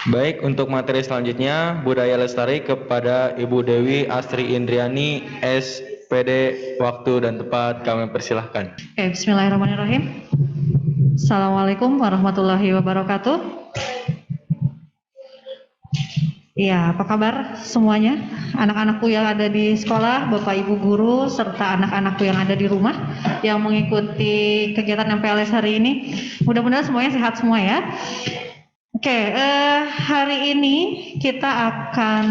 Baik, untuk materi selanjutnya, Budaya Lestari kepada Ibu Dewi Astri Indriani, SPD, waktu dan tempat kami persilahkan. Oke, bismillahirrahmanirrahim. Assalamualaikum warahmatullahi wabarakatuh. Ya, apa kabar semuanya? Anak-anakku yang ada di sekolah, Bapak Ibu guru, serta anak-anakku yang ada di rumah yang mengikuti kegiatan MPLS hari ini. Mudah-mudahan semuanya sehat semua ya. Oke, hari ini kita akan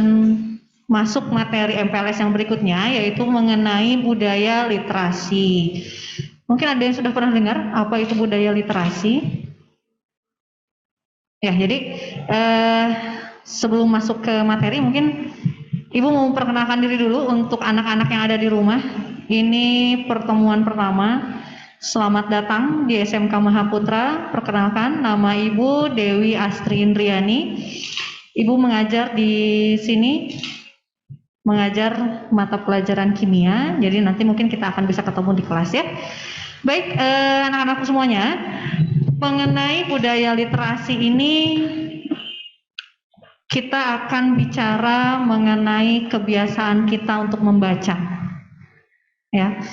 masuk materi MPLS yang berikutnya, yaitu mengenai budaya literasi. Mungkin ada yang sudah pernah dengar apa itu budaya literasi? Ya, jadi sebelum masuk ke materi, mungkin Ibu mau perkenalkan diri dulu untuk anak-anak yang ada di rumah. Ini pertemuan pertama. Selamat datang di SMK Mahaputra. Perkenalkan, nama Ibu Dewi Astri Indriani. Ibu mengajar di sini, mengajar mata pelajaran kimia. Jadi nanti mungkin kita akan bisa ketemu di kelas ya. Baik, anak-anakku semuanya, mengenai budaya literasi ini kita akan bicara mengenai kebiasaan kita untuk membaca. Ya.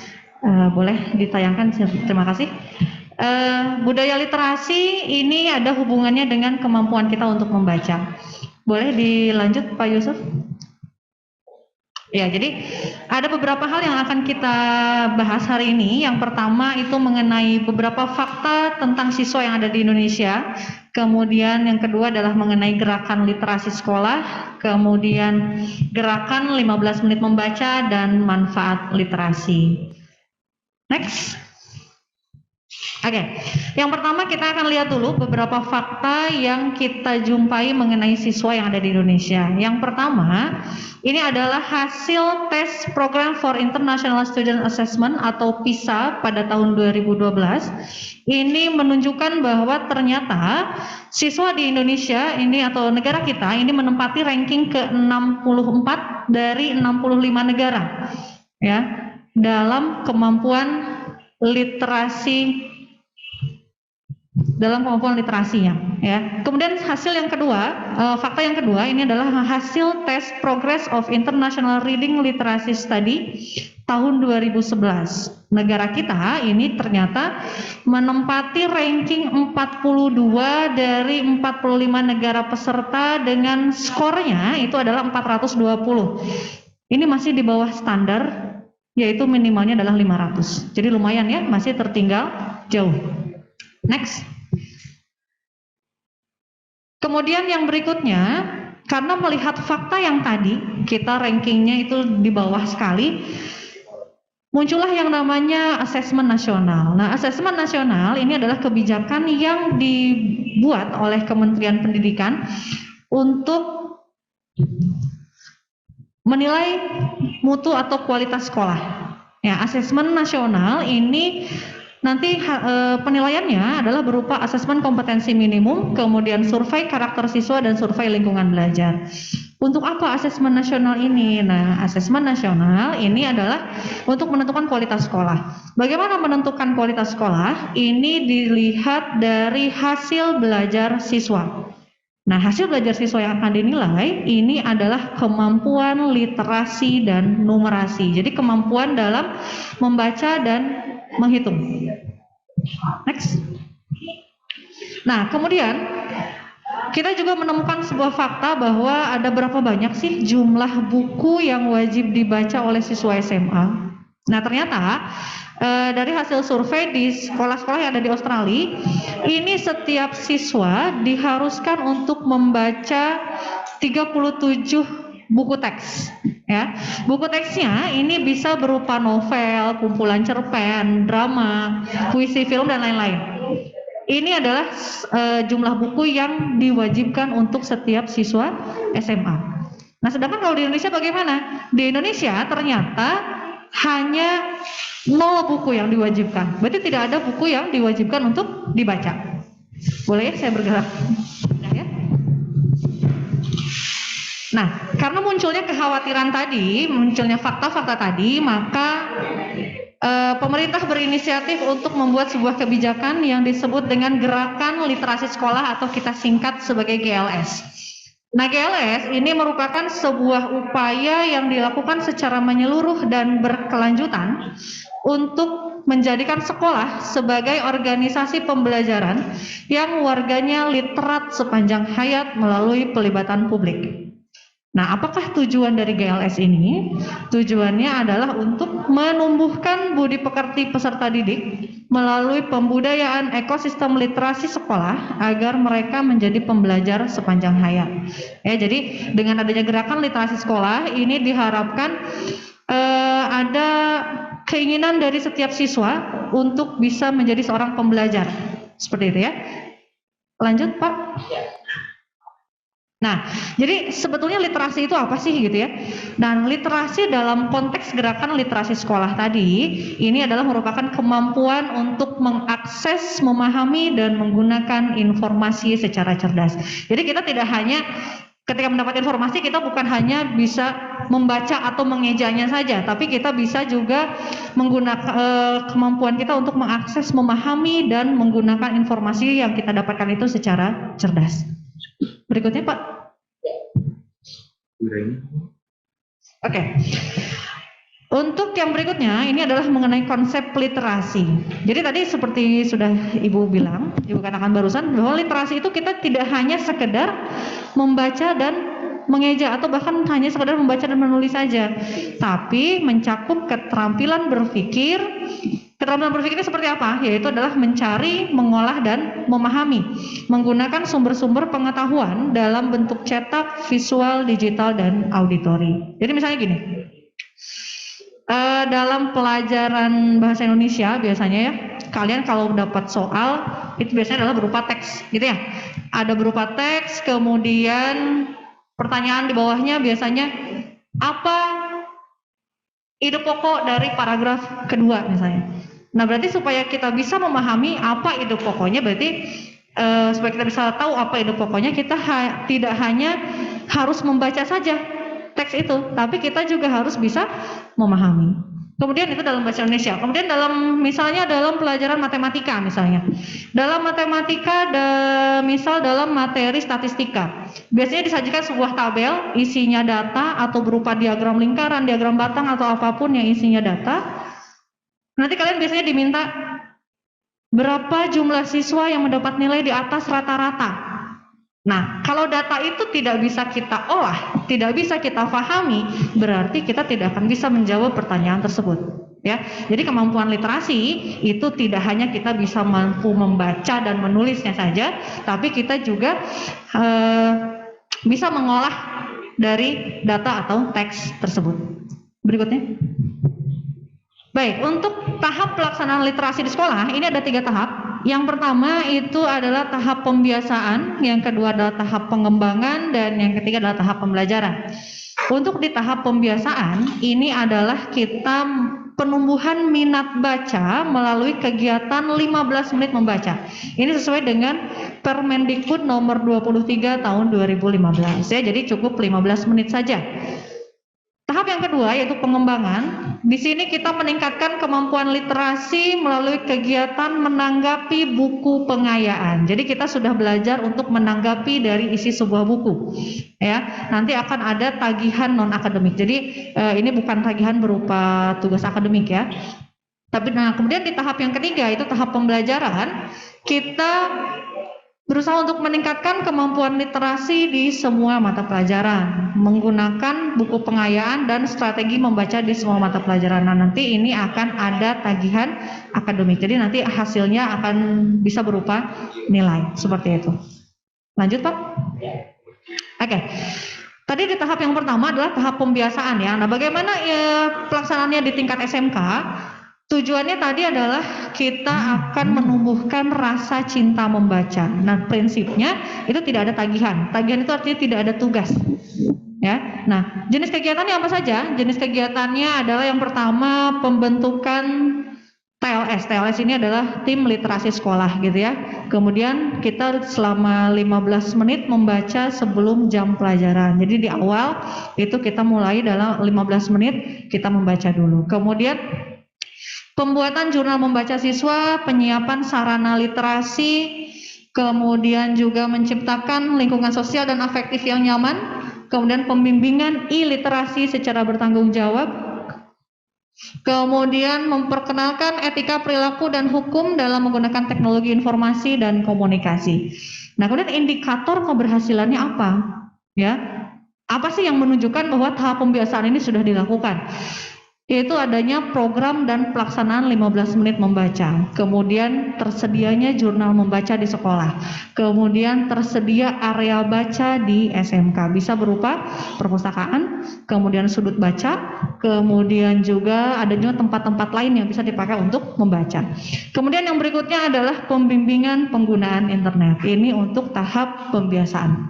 Boleh ditayangkan, terima kasih. Budaya literasi ini ada hubungannya dengan kemampuan kita untuk membaca. Boleh dilanjut Pak Yusuf? Ya, jadi ada beberapa hal yang akan kita bahas hari ini. Yang pertama itu mengenai beberapa fakta tentang siswa yang ada di Indonesia. Kemudian yang kedua adalah mengenai gerakan literasi sekolah. Kemudian gerakan 15 menit membaca dan manfaat literasi. Next. Oke, yang pertama kita akan lihat dulu beberapa fakta yang kita jumpai mengenai siswa yang ada di Indonesia. Yang pertama, ini adalah hasil tes Program for International Student Assessment atau PISA pada tahun 2012. Ini menunjukkan bahwa ternyata siswa di Indonesia ini atau negara kita ini menempati ranking ke-64 dari 65 negara. Ya. Dalam kemampuan literasinya ya. Kemudian hasil yang kedua, fakta yang kedua ini adalah hasil tes Progress of International Reading Literacy Study tahun 2011. Negara kita ini ternyata menempati ranking 42 dari 45 negara peserta dengan skornya itu adalah 420. Ini masih di bawah standar, yaitu minimalnya adalah 500. Jadi lumayan ya, masih tertinggal jauh. Next. Kemudian yang berikutnya, karena melihat fakta yang tadi, kita rankingnya itu di bawah sekali, muncullah yang namanya asesmen nasional. Nah, asesmen nasional ini adalah kebijakan yang dibuat oleh Kementerian Pendidikan untuk menilai mutu atau kualitas sekolah. Ya, asesmen nasional ini nanti penilaiannya adalah berupa asesmen kompetensi minimum, kemudian survei karakter siswa dan survei lingkungan belajar. Untuk apa asesmen nasional ini? Nah, asesmen nasional ini adalah untuk menentukan kualitas sekolah. Bagaimana menentukan kualitas sekolah? Ini dilihat dari hasil belajar siswa. Nah, hasil belajar siswa yang akan dinilai ini adalah kemampuan literasi dan numerasi. Jadi kemampuan dalam membaca dan menghitung. Next. Nah, kemudian kita juga menemukan sebuah fakta bahwa ada berapa banyak sih jumlah buku yang wajib dibaca oleh siswa SMA. Nah, ternyata dari hasil survei di sekolah-sekolah yang ada di Australia, ini setiap siswa diharuskan untuk membaca 37 buku teks. Ya, buku teksnya ini bisa berupa novel, kumpulan cerpen, drama, puisi, film dan lain-lain. Ini adalah jumlah buku yang diwajibkan untuk setiap siswa SMA. Nah, sedangkan kalau di Indonesia bagaimana? Di Indonesia ternyata hanya 0 buku yang diwajibkan. Berarti tidak ada buku yang diwajibkan untuk dibaca. Boleh ya saya bergerak? Ya. Nah, karena munculnya kekhawatiran tadi, munculnya fakta-fakta tadi, maka pemerintah berinisiatif untuk membuat sebuah kebijakan yang disebut dengan Gerakan Literasi Sekolah atau kita singkat sebagai GLS. Nah, GLS ini merupakan sebuah upaya yang dilakukan secara menyeluruh dan berkelanjutan untuk menjadikan sekolah sebagai organisasi pembelajaran yang warganya literat sepanjang hayat melalui pelibatan publik. Nah, apakah tujuan dari GLS ini? Tujuannya adalah untuk menumbuhkan budi pekerti peserta didik melalui pembudayaan ekosistem literasi sekolah agar mereka menjadi pembelajar sepanjang hayat. Ya, jadi dengan adanya gerakan literasi sekolah ini diharapkan ada keinginan dari setiap siswa untuk bisa menjadi seorang pembelajar. Seperti itu ya. Lanjut, Pak. Nah, jadi sebetulnya literasi itu apa sih gitu ya? Dan literasi dalam konteks gerakan literasi sekolah tadi, ini adalah merupakan kemampuan untuk mengakses, memahami, dan menggunakan informasi secara cerdas. Jadi kita tidak hanya ketika mendapat informasi, kita bukan hanya bisa membaca atau mengejanya saja, tapi kita bisa juga menggunakan kemampuan kita untuk mengakses, memahami, dan menggunakan informasi yang kita dapatkan itu secara cerdas. Berikutnya, Pak. Oke. Untuk yang berikutnya, ini adalah mengenai konsep literasi. Jadi tadi seperti sudah Ibu bilang, Ibu katakan barusan, bahwa literasi itu kita tidak hanya sekedar membaca dan mengeja atau bahkan hanya sekedar membaca dan menulis saja, tapi mencakup keterampilan berpikir. Keterampilan berpikir ini seperti apa? Yaitu adalah mencari, mengolah, dan memahami, menggunakan sumber-sumber pengetahuan dalam bentuk cetak, visual, digital, dan auditori. Jadi misalnya gini, dalam pelajaran bahasa Indonesia biasanya ya, kalian kalau dapat soal itu biasanya adalah berupa teks, gitu ya. Ada berupa teks, kemudian pertanyaan di bawahnya biasanya apa ide pokok dari paragraf kedua misalnya. Nah, berarti supaya kita bisa memahami apa ide pokoknya, berarti supaya kita bisa tahu apa ide pokoknya, kita tidak hanya harus membaca saja teks itu, tapi kita juga harus bisa memahami. Kemudian itu dalam bahasa Indonesia. Kemudian misalnya dalam pelajaran matematika misalnya. Dalam matematika misal dalam materi statistika. Biasanya disajikan sebuah tabel isinya data atau berupa diagram lingkaran, diagram batang atau apapun yang isinya data. Nanti kalian biasanya diminta berapa jumlah siswa yang mendapat nilai di atas rata-rata. Nah, kalau data itu tidak bisa kita olah, tidak bisa kita pahami, berarti kita tidak akan bisa menjawab pertanyaan tersebut. Ya, jadi kemampuan literasi itu tidak hanya kita bisa mampu membaca dan menulisnya saja, tapi kita juga bisa mengolah dari data atau teks tersebut. Berikutnya. Baik, untuk tahap pelaksanaan literasi di sekolah, ini ada 3 tahap. Yang pertama itu adalah tahap pembiasaan, yang kedua adalah tahap pengembangan, dan yang ketiga adalah tahap pembelajaran. Untuk di tahap pembiasaan, ini adalah kita penumbuhan minat baca melalui kegiatan 15 menit membaca. Ini sesuai dengan Permendikbud nomor 23 tahun 2015 ya, jadi cukup 15 menit saja. Tahap yang kedua yaitu pengembangan. Di sini kita meningkatkan kemampuan literasi melalui kegiatan menanggapi buku pengayaan. Jadi kita sudah belajar untuk menanggapi dari isi sebuah buku. Ya, nanti akan ada tagihan non akademik. Jadi ini bukan tagihan berupa tugas akademik ya. Tapi kemudian di tahap yang ketiga itu tahap pembelajaran, kita berusaha untuk meningkatkan kemampuan literasi di semua mata pelajaran, menggunakan buku pengayaan dan strategi membaca di semua mata pelajaran. Nah, nanti ini akan ada tagihan akademik. Jadi nanti hasilnya akan bisa berupa nilai seperti itu. Lanjut, Pak. Oke. Tadi di tahap yang pertama adalah tahap pembiasaan ya. Nah, bagaimana pelaksanaannya di tingkat SMK? Tujuannya tadi adalah kita akan menumbuhkan rasa cinta membaca. Nah, prinsipnya itu tidak ada tagihan. Tagihan itu artinya tidak ada tugas. Ya. Nah, jenis kegiatannya apa saja? Jenis kegiatannya adalah yang pertama pembentukan TLS. TLS ini adalah tim literasi sekolah gitu ya. Kemudian kita selama 15 menit membaca sebelum jam pelajaran. Jadi di awal itu kita mulai dalam 15 menit kita membaca dulu. Kemudian pembuatan jurnal membaca siswa, penyiapan sarana literasi, kemudian juga menciptakan lingkungan sosial dan afektif yang nyaman, kemudian pembimbingan literasi secara bertanggung jawab, kemudian memperkenalkan etika perilaku dan hukum dalam menggunakan teknologi informasi dan komunikasi. Nah, kemudian indikator keberhasilannya apa? Ya, apa sih yang menunjukkan bahwa tahap pembiasaan ini sudah dilakukan? Yaitu adanya program dan pelaksanaan 15 menit membaca, kemudian tersedianya jurnal membaca di sekolah, kemudian tersedia area baca di SMK, bisa berupa perpustakaan, kemudian sudut baca, kemudian juga adanya tempat-tempat lain yang bisa dipakai untuk membaca. Kemudian yang berikutnya adalah pembimbingan penggunaan internet, ini untuk tahap pembiasaan.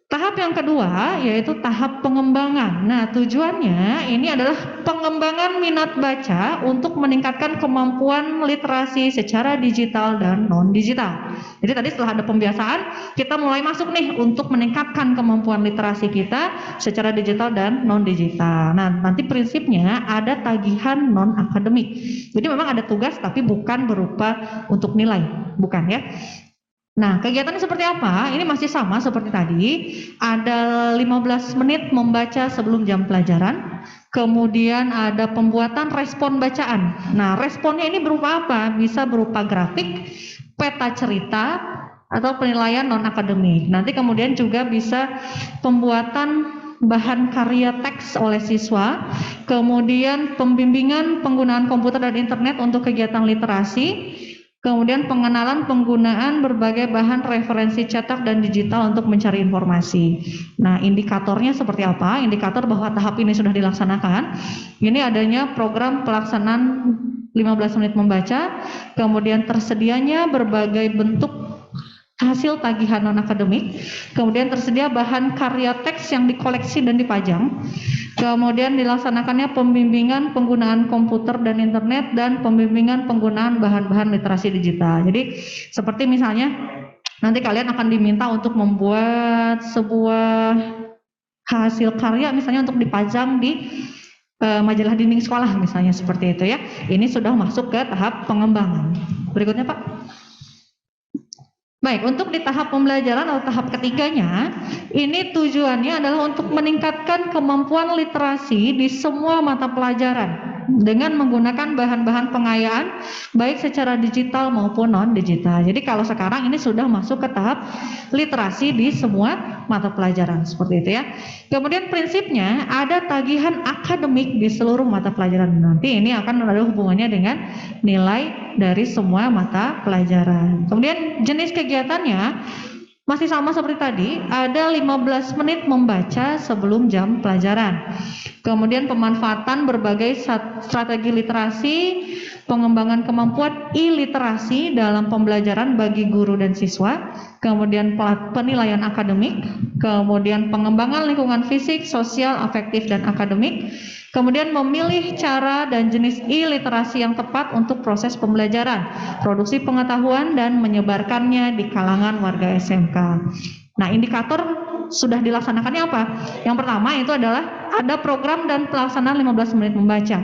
Tahap yang kedua yaitu tahap pengembangan. Nah, tujuannya ini adalah pengembangan minat baca untuk meningkatkan kemampuan literasi secara digital dan non-digital. Jadi tadi setelah ada pembiasaan, kita mulai masuk nih untuk meningkatkan kemampuan literasi kita secara digital dan non-digital. Nah, nanti prinsipnya ada tagihan non-akademik. Jadi memang ada tugas tapi bukan berupa untuk nilai, bukan ya. Nah, kegiatannya seperti apa? Ini masih sama seperti tadi. Ada 15 menit membaca sebelum jam pelajaran. Kemudian ada pembuatan respon bacaan. Nah, responnya ini berupa apa? Bisa berupa grafik, peta cerita, atau penilaian non-akademik. Nanti kemudian juga bisa pembuatan bahan karya teks oleh siswa. Kemudian pembimbingan penggunaan komputer dan internet untuk kegiatan literasi. Kemudian pengenalan penggunaan berbagai bahan referensi cetak dan digital untuk mencari informasi. Nah, indikatornya seperti apa? Indikator bahwa tahap ini sudah dilaksanakan. Ini adanya program pelaksanaan 15 menit membaca, kemudian tersedianya berbagai bentuk hasil tagihan non-akademik, kemudian tersedia bahan karya teks yang dikoleksi dan dipajang, kemudian dilaksanakannya pembimbingan penggunaan komputer dan internet, dan pembimbingan penggunaan bahan-bahan literasi digital. Jadi seperti misalnya nanti kalian akan diminta untuk membuat sebuah hasil karya misalnya untuk dipajang di majalah dinding sekolah misalnya, seperti itu ya. Ini sudah masuk ke tahap pengembangan. Berikutnya Pak. Baik, untuk di tahap pembelajaran atau tahap ketiganya, ini tujuannya adalah untuk meningkatkan kemampuan literasi di semua mata pelajaran dengan menggunakan bahan-bahan pengayaan baik secara digital maupun non-digital. Jadi kalau sekarang ini sudah masuk ke tahap literasi di semua mata pelajaran, seperti itu ya. Kemudian prinsipnya ada tagihan akademik di seluruh mata pelajaran. Nanti ini akan ada hubungannya dengan nilai dari semua mata pelajaran. Kemudian jenis kegiatannya masih sama seperti tadi, ada 15 menit membaca sebelum jam pelajaran. Kemudian pemanfaatan berbagai strategi literasi, pengembangan kemampuan e-literasi dalam pembelajaran bagi guru dan siswa, kemudian penilaian akademik, kemudian pengembangan lingkungan fisik, sosial, afektif, dan akademik, kemudian memilih cara dan jenis e-literasi yang tepat untuk proses pembelajaran, produksi pengetahuan, dan menyebarkannya di kalangan warga SMK. Nah, indikator sudah dilaksanakannya apa? Yang pertama itu adalah ada program dan pelaksanaan 15 menit membaca.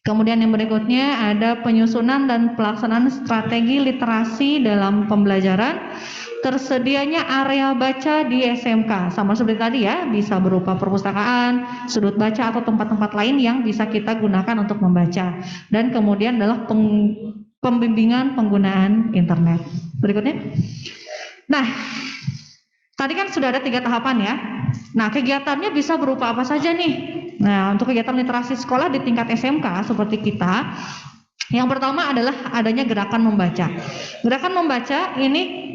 Kemudian yang berikutnya ada penyusunan dan pelaksanaan strategi literasi dalam pembelajaran. Tersedianya area baca di SMK, sama seperti tadi ya, bisa berupa perpustakaan, sudut baca, atau tempat-tempat lain yang bisa kita gunakan untuk membaca. Dan kemudian adalah pembimbingan penggunaan internet. Berikutnya. Nah, tadi kan sudah ada 3 tahapan ya. Nah, kegiatannya bisa berupa apa saja nih? Nah, untuk kegiatan literasi sekolah di tingkat SMK seperti kita, yang pertama adalah adanya gerakan membaca. Gerakan membaca ini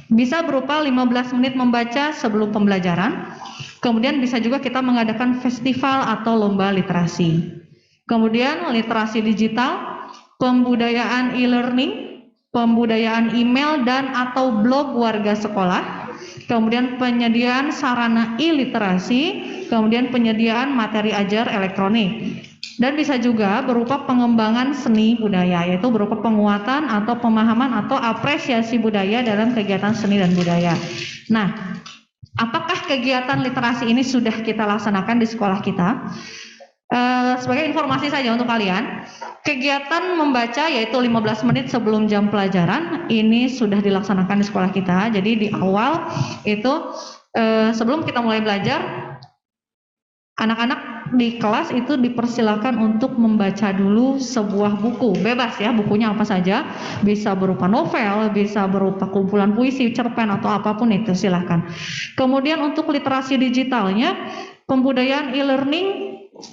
bisa berupa 15 menit membaca sebelum pembelajaran. Kemudian bisa juga kita mengadakan festival atau lomba literasi. Kemudian literasi digital, pembudayaan e-learning, pembudayaan email dan atau blog warga sekolah, kemudian penyediaan sarana e-literasi, kemudian penyediaan materi ajar elektronik. Dan bisa juga berupa pengembangan seni budaya, yaitu berupa penguatan atau pemahaman atau apresiasi budaya dalam kegiatan seni dan budaya. Nah, apakah kegiatan literasi ini sudah kita laksanakan di sekolah kita? Sebagai informasi saja untuk kalian, kegiatan membaca yaitu 15 menit sebelum jam pelajaran ini sudah dilaksanakan di sekolah kita. Jadi di awal itu sebelum kita mulai belajar, anak-anak di kelas itu dipersilakan untuk membaca dulu sebuah buku, bebas ya, bukunya apa saja, bisa berupa novel, bisa berupa kumpulan puisi, cerpen atau apapun itu, silahkan. Kemudian untuk literasi digitalnya, pembudayaan e-learning,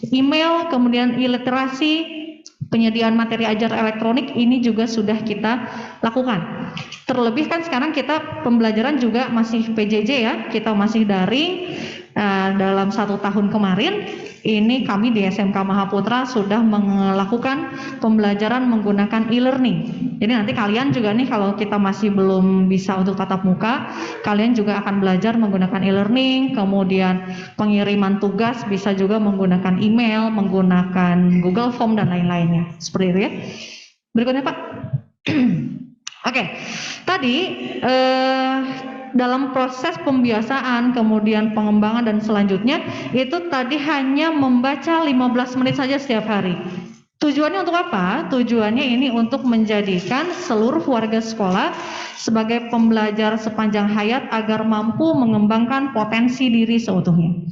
email, kemudian e-literasi, penyediaan materi ajar elektronik ini juga sudah kita lakukan. Terlebih kan sekarang kita pembelajaran juga masih PJJ ya, kita masih daring. Dalam 1 tahun kemarin ini kami di SMK Mahaputra sudah melakukan pembelajaran menggunakan e-learning. Jadi nanti kalian juga nih kalau kita masih belum bisa untuk tatap muka, kalian juga akan belajar menggunakan e-learning, kemudian pengiriman tugas bisa juga menggunakan email, menggunakan Google Form dan lain-lainnya. Seperti itu ya. Berikutnya Pak. Oke, tadi dalam proses pembiasaan, kemudian pengembangan dan selanjutnya itu tadi hanya membaca 15 menit saja setiap hari. Tujuannya untuk apa? Tujuannya ini untuk menjadikan seluruh warga sekolah sebagai pembelajar sepanjang hayat agar mampu mengembangkan potensi diri seutuhnya.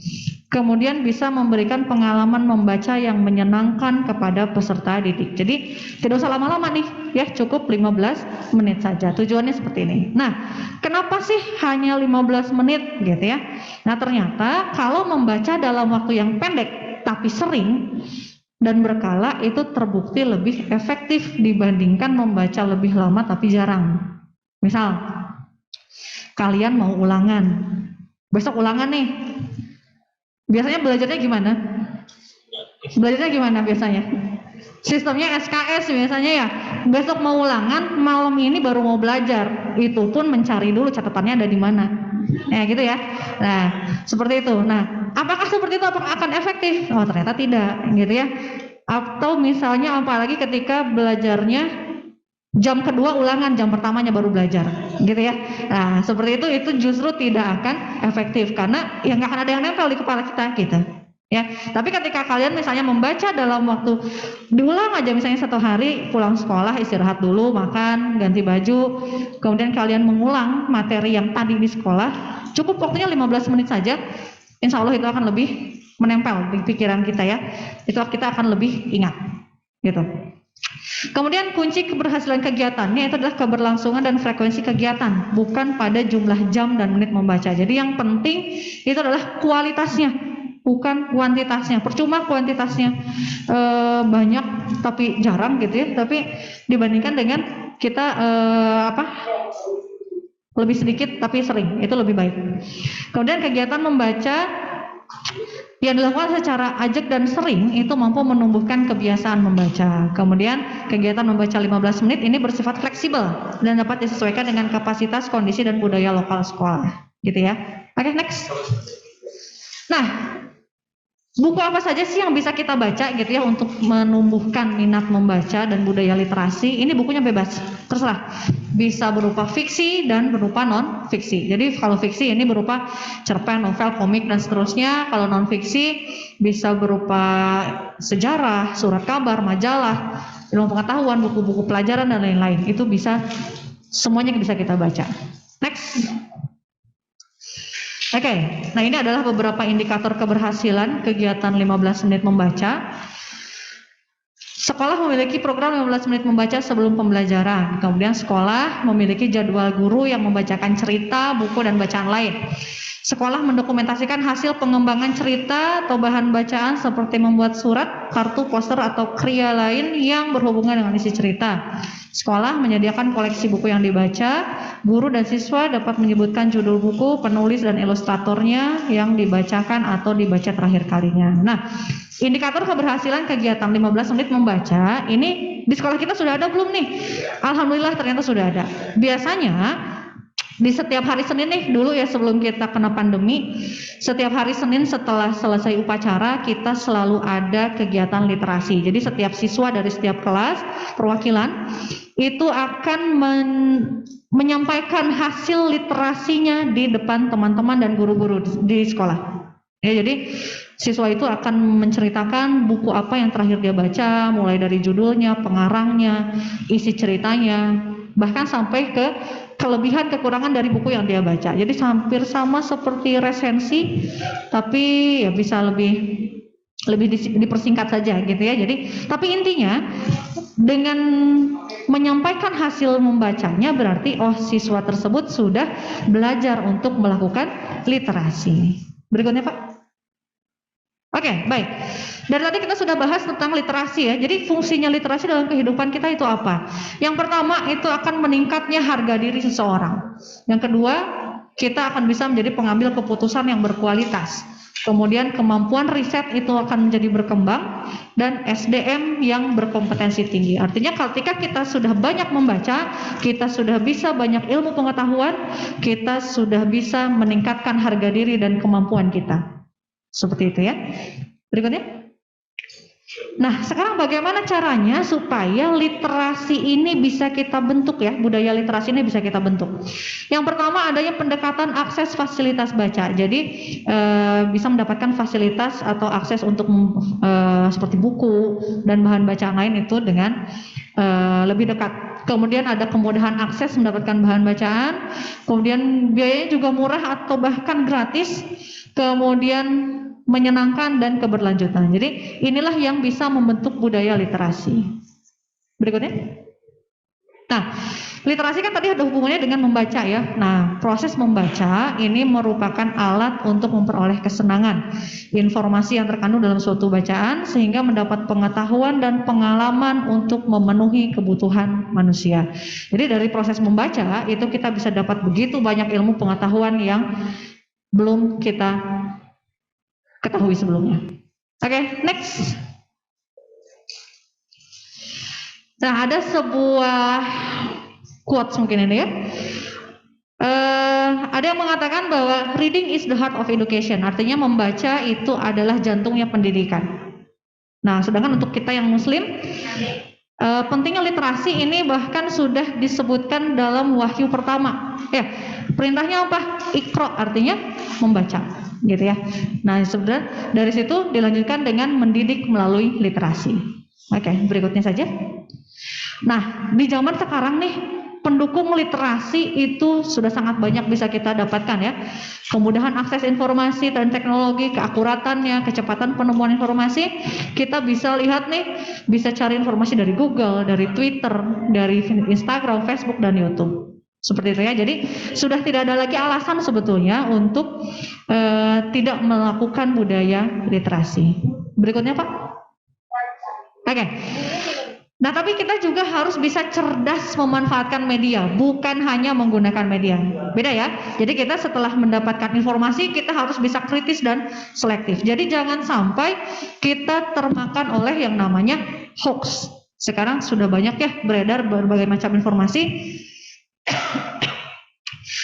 Kemudian bisa memberikan pengalaman membaca yang menyenangkan kepada peserta didik. Jadi tidak usah lama-lama nih, ya cukup 15 menit saja. Tujuannya seperti ini. Nah, kenapa sih hanya 15 menit gitu ya? Nah, ternyata kalau membaca dalam waktu yang pendek tapi sering dan berkala itu terbukti lebih efektif dibandingkan membaca lebih lama tapi jarang. Misal, kalian mau ulangan, besok ulangan nih. Biasanya belajarnya gimana? Belajarnya gimana biasanya? Sistemnya SKS biasanya ya. Besok mau ulangan, malam ini baru mau belajar. Itu pun mencari dulu catatannya ada di mana. Ya gitu ya. Nah, seperti itu. Nah, apakah seperti itu apakah akan efektif? Oh, ternyata tidak, gitu ya. Atau misalnya apalagi ketika belajarnya jam kedua ulangan, jam pertamanya baru belajar, gitu ya. Nah, seperti itu justru tidak akan efektif karena ya nggak akan ada yang nempel di kepala kita, gitu. Ya, tapi ketika kalian misalnya membaca dalam waktu diulang aja misalnya 1 hari, pulang sekolah istirahat dulu, makan, ganti baju, kemudian kalian mengulang materi yang tadi di sekolah, cukup waktunya 15 menit saja, insya Allah itu akan lebih menempel di pikiran kita ya, itu kita akan lebih ingat, gitu. Kemudian kunci keberhasilan kegiatannya itu adalah keberlangsungan dan frekuensi kegiatan, bukan pada jumlah jam dan menit membaca. Jadi yang penting itu adalah kualitasnya, bukan kuantitasnya. Percuma kuantitasnya banyak tapi jarang gitu ya, tapi dibandingkan dengan kita lebih sedikit tapi sering, itu lebih baik. Kemudian kegiatan membaca yang dilakukan secara ajak dan sering itu mampu menumbuhkan kebiasaan membaca. Kemudian kegiatan membaca 15 menit ini bersifat fleksibel dan dapat disesuaikan dengan kapasitas, kondisi dan budaya lokal sekolah, gitu ya. Oke, next. Nah, buku apa saja sih yang bisa kita baca gitu ya untuk menumbuhkan minat membaca dan budaya literasi? Ini bukunya bebas, terserah. Bisa berupa fiksi dan berupa non fiksi. Jadi kalau fiksi ini berupa cerpen, novel, komik dan seterusnya. Kalau non fiksi bisa berupa sejarah, surat kabar, majalah, ilmu pengetahuan, buku-buku pelajaran dan lain-lain. Itu bisa semuanya bisa kita baca. Next. Oke, nah ini adalah beberapa indikator keberhasilan kegiatan 15 menit membaca. Sekolah memiliki program 15 menit membaca sebelum pembelajaran. Kemudian sekolah memiliki jadwal guru yang membacakan cerita, buku, dan bacaan lain. Sekolah mendokumentasikan hasil pengembangan cerita atau bahan bacaan seperti membuat surat, kartu, poster, atau kriya lain yang berhubungan dengan isi cerita. Sekolah menyediakan koleksi buku yang dibaca. Guru dan siswa dapat menyebutkan judul buku, penulis, dan ilustratornya yang dibacakan atau dibaca terakhir kalinya. Nah, indikator keberhasilan kegiatan 15 menit membaca ini di sekolah kita sudah ada belum nih? Alhamdulillah ternyata sudah ada. Biasanya di setiap hari Senin nih dulu ya sebelum kita kena pandemi, setiap hari Senin setelah selesai upacara kita selalu ada kegiatan literasi. Jadi setiap siswa dari setiap kelas perwakilan itu akan menyampaikan hasil literasinya di depan teman-teman dan guru-guru di sekolah. Ya, jadi Siswa itu akan menceritakan buku apa yang terakhir dia baca, mulai dari judulnya, pengarangnya, isi ceritanya, bahkan sampai ke kelebihan kekurangan dari buku yang dia baca. Jadi hampir sama seperti resensi, tapi ya bisa lebih dipersingkat saja gitu ya. Jadi tapi intinya dengan menyampaikan hasil membacanya berarti siswa tersebut sudah belajar untuk melakukan literasi. Berikutnya Pak. Oke, baik. Dari tadi kita sudah bahas tentang literasi ya. Jadi fungsinya literasi dalam kehidupan kita itu apa? Yang pertama itu akan meningkatnya harga diri seseorang. Yang kedua, kita akan bisa menjadi pengambil keputusan yang berkualitas. Kemudian kemampuan riset itu akan menjadi berkembang dan SDM yang berkompetensi tinggi. Artinya ketika kita sudah banyak membaca, kita sudah bisa banyak ilmu pengetahuan, kita sudah bisa meningkatkan harga diri dan kemampuan kita. Seperti itu ya. Berikutnya. Nah, sekarang bagaimana caranya supaya literasi ini bisa kita bentuk ya, budaya literasi ini bisa kita bentuk. Yang pertama adanya pendekatan akses fasilitas baca. Jadi bisa mendapatkan fasilitas atau akses untuk seperti buku dan bahan bacaan lain itu dengan lebih dekat. Kemudian ada kemudahan akses mendapatkan bahan bacaan. Kemudian biayanya juga murah atau bahkan gratis. Kemudian menyenangkan dan keberlanjutan. Jadi inilah yang bisa membentuk budaya literasi. Berikutnya. Nah, literasi kan tadi ada hubungannya dengan membaca ya. Nah, proses membaca ini merupakan alat untuk memperoleh kesenangan, informasi yang terkandung dalam suatu bacaan sehingga mendapat pengetahuan dan pengalaman untuk memenuhi kebutuhan manusia. Jadi dari proses membaca itu kita bisa dapat begitu banyak ilmu pengetahuan yang belum kita ketahui sebelumnya. Oke, next. Nah, ada sebuah quotes mungkin ini ya. Ada yang mengatakan bahwa reading is the heart of education. Artinya membaca itu adalah jantungnya pendidikan. Nah, sedangkan untuk kita yang muslim, pentingnya literasi ini bahkan sudah disebutkan dalam wahyu pertama. Ya, perintahnya apa? Iqra, artinya membaca, gitu ya. Nah, sebenarnya dari situ dilanjutkan dengan mendidik melalui literasi. Oke, berikutnya saja. Nah, di zaman sekarang nih, pendukung literasi itu sudah sangat banyak bisa kita dapatkan ya. Kemudahan akses informasi dan teknologi, keakuratannya, kecepatan penemuan informasi, kita bisa lihat nih, bisa cari informasi dari Google, dari Twitter, dari Instagram, Facebook, dan YouTube. Seperti itu ya. Jadi sudah tidak ada lagi alasan sebetulnya untuk tidak melakukan budaya literasi. Berikutnya Pak. Oke. Nah, tapi kita juga harus bisa cerdas memanfaatkan media, bukan hanya menggunakan media. Beda ya. Jadi kita setelah mendapatkan informasi, kita harus bisa kritis dan selektif. Jadi jangan sampai kita termakan oleh yang namanya hoax. Sekarang sudah banyak ya beredar berbagai macam informasi.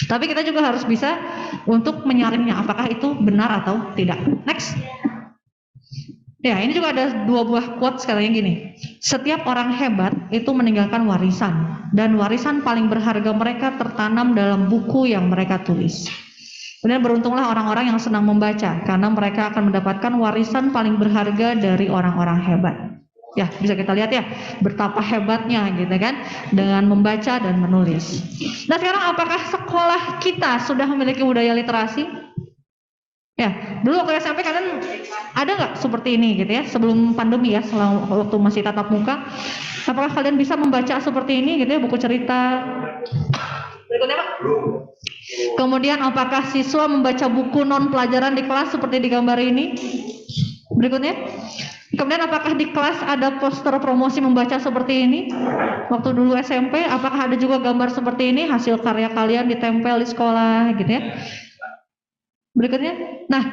Tapi kita juga harus bisa untuk menyaringnya, apakah itu benar atau tidak. Next. Ya, ini juga ada dua buah quotes katanya gini. Setiap orang hebat itu meninggalkan warisan, dan warisan paling berharga mereka tertanam dalam buku yang mereka tulis. Kemudian beruntunglah orang-orang yang senang membaca, karena mereka akan mendapatkan warisan paling berharga dari orang-orang hebat. Ya, bisa kita lihat ya, betapa hebatnya gitu kan, dengan membaca dan menulis. Nah, sekarang apakah sekolah kita sudah memiliki budaya literasi? Ya, dulu waktu SMP kalian ada nggak seperti ini gitu ya, sebelum pandemi ya, waktu masih tatap muka, apakah kalian bisa membaca seperti ini gitu ya, buku cerita? Berikutnya Pak. Kemudian apakah siswa membaca buku non pelajaran di kelas seperti di gambar ini? Berikutnya. Kemudian apakah di kelas ada poster promosi membaca seperti ini? Waktu dulu SMP, apakah ada juga gambar seperti ini, hasil karya kalian ditempel di sekolah gitu ya? Berikutnya. Nah,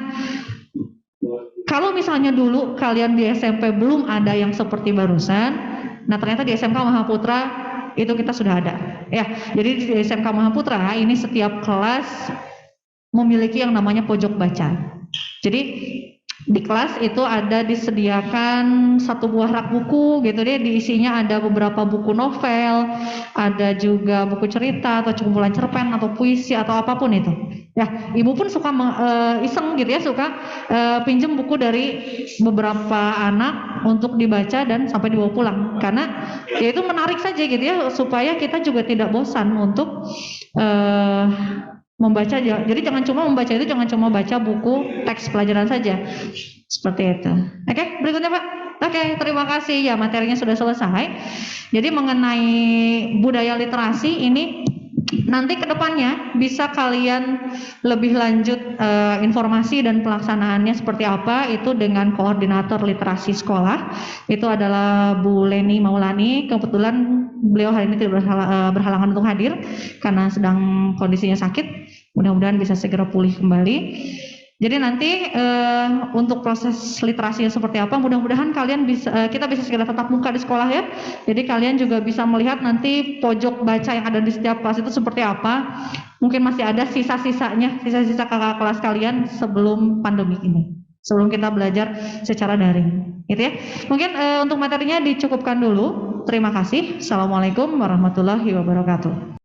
kalau misalnya dulu kalian di SMP belum ada yang seperti barusan, nah ternyata di SMK Mahaputra itu kita sudah ada. Ya, jadi di SMK Mahaputra ini setiap kelas memiliki yang namanya pojok baca. Jadi di kelas itu ada disediakan satu buah rak buku gitu deh, diisinya ada beberapa buku novel, ada juga buku cerita atau kumpulan cerpen atau puisi atau apapun itu. Ya, ibu pun suka iseng gitu ya, suka pinjem buku dari beberapa anak untuk dibaca dan sampai dibawa pulang. Karena ya itu menarik saja gitu ya, supaya kita juga tidak bosan untuk membaca. Jadi jangan cuma membaca itu, jangan cuma baca buku teks pelajaran saja. Seperti itu. Oke, berikutnya Pak. Oke, terima kasih ya, materinya sudah selesai. Jadi mengenai budaya literasi ini nanti ke depannya bisa kalian lebih lanjut informasi dan pelaksanaannya seperti apa itu dengan koordinator literasi sekolah. Itu adalah Bu Leni Maulani. Kebetulan beliau hari ini tidak berhalangan untuk hadir karena sedang kondisinya sakit. Mudah-mudahan bisa segera pulih kembali. Jadi nanti untuk proses literasinya seperti apa, mudah-mudahan kalian bisa, kita bisa segera tatap muka di sekolah ya. Jadi kalian juga bisa melihat nanti pojok baca yang ada di setiap kelas itu seperti apa. Mungkin masih ada sisa-sisanya, sisa-sisa kakak kelas kalian sebelum pandemi ini, sebelum kita belajar secara daring, gitu ya. Mungkin untuk materinya dicukupkan dulu. Terima kasih. Assalamualaikum warahmatullahi wabarakatuh.